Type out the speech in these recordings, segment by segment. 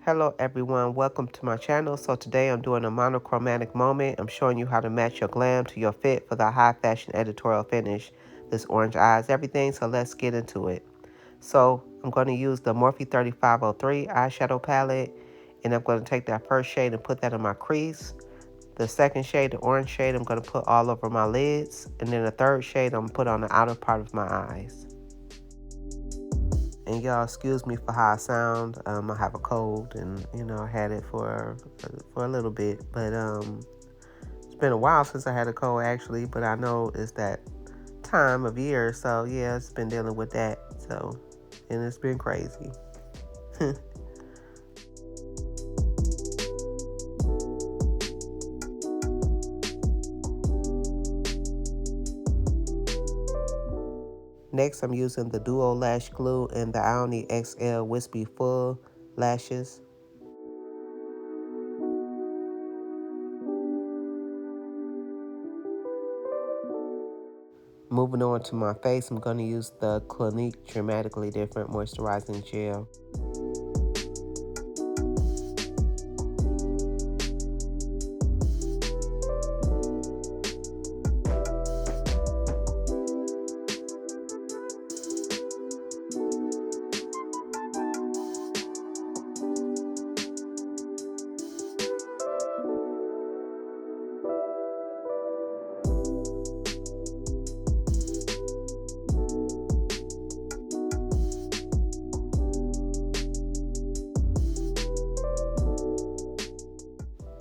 Hello everyone, welcome to my channel. So today I'm doing a monochromatic moment. I'm showing you how to match your glam to your fit for the high fashion editorial finish. This orange eye is everything, so let's get into it. So I'm going to use the Morphe 3503 eyeshadow palette, and I'm going to take that first shade and put that in my crease. The second shade, the orange shade, I'm going to put all over my lids, and then the third shade I'm going to put on the outer part of my eyes. And y'all excuse me for how I sound. I have a cold, and I had it for a little bit, but it's been a while since I had a cold actually. But I know it's that time of year, so yeah, it's been dealing with that. So, and it's been crazy. Next, I'm using the Duo Lash Glue and the Ioni XL Wispy Full Lashes. Moving on to my face, I'm going to use the Clinique Dramatically Different Moisturizing Gel.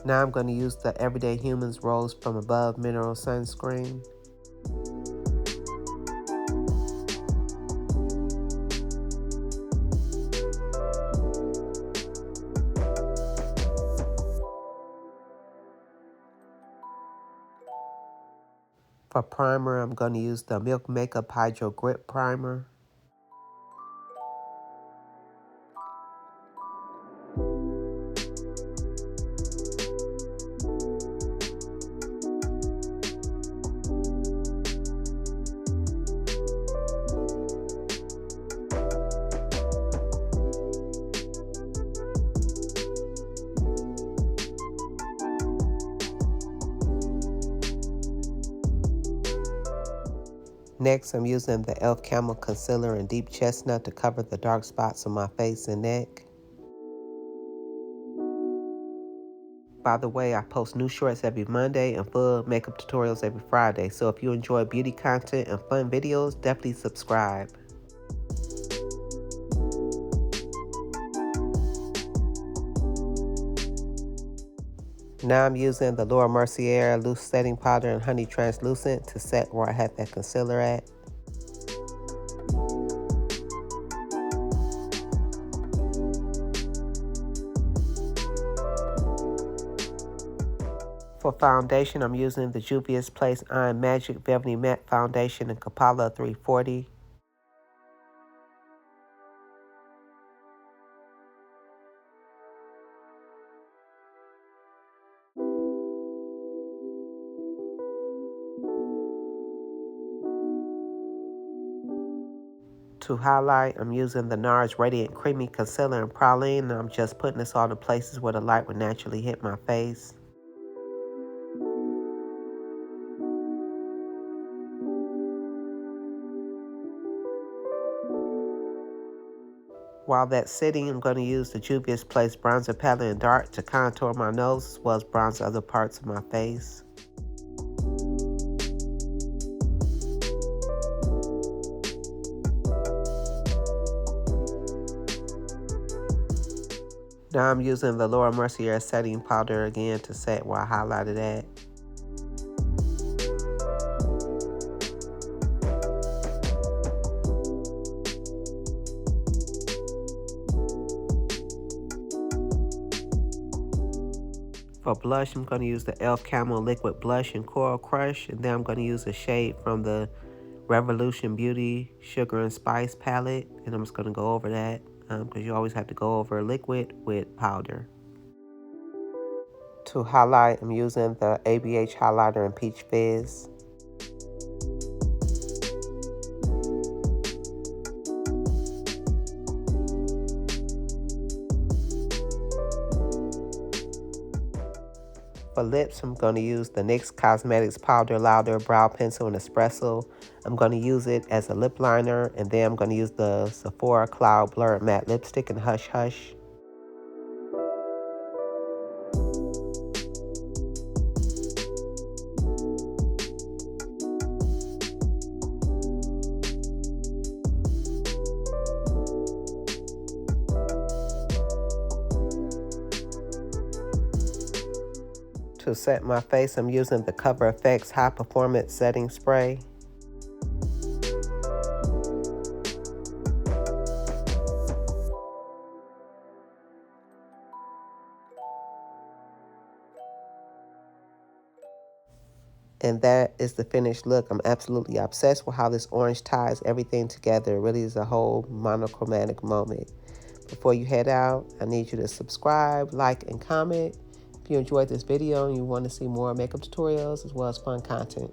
Now I'm going to use the Everyday Humans Rose From Above Mineral Sunscreen. For primer, I'm going to use the Milk Makeup Hydro Grip Primer. Next, I'm using the e.l.f. Camo Concealer in Deep Chestnut to cover the dark spots on my face and neck. By the way, I post new shorts every Monday and full makeup tutorials every Friday. So if you enjoy beauty content and fun videos, definitely subscribe. Now I'm using the Laura Mercier Loose Setting Powder and Honey Translucent to set where I had that concealer at. For foundation, I'm using the Juvia's Place Iron Magic Velvety Matte Foundation in Kapala 340. To highlight, I'm using the NARS Radiant Creamy Concealer in Praline, and I'm just putting this all in places where the light would naturally hit my face. While that's sitting, I'm going to use the Juvia's Place Bronzer Palette in Dark to contour my nose as well as bronze other parts of my face. Now I'm using the Laura Mercier setting powder again to set where I highlighted at. For blush, I'm going to use the e.l.f. Camo Liquid Blush in Coral Crush, and then I'm going to use a shade from the Revolution Beauty Sugar and Spice palette, and I'm just going to go over that because you always have to go over liquid with powder. To highlight, I'm using the ABH highlighter in Peach Fizz. For lips, I'm going to use the NYX Cosmetics Powder Louder Brow Pencil in Espresso. I'm going to use it as a lip liner, and then I'm going to use the Sephora Cloud Blurred Matte Lipstick in Hush Hush. To set my face, I'm using the Cover FX High Performance Setting Spray. And that is the finished look. I'm absolutely obsessed with how this orange ties everything together. It really is a whole monochromatic moment. Before you head out, I need you to subscribe, like, and comment if you enjoyed this video and you want to see more makeup tutorials as well as fun content.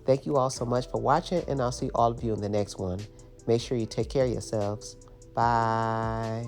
Thank you all so much for watching, and I'll see all of you in the next one. Make sure you take care of yourselves. Bye.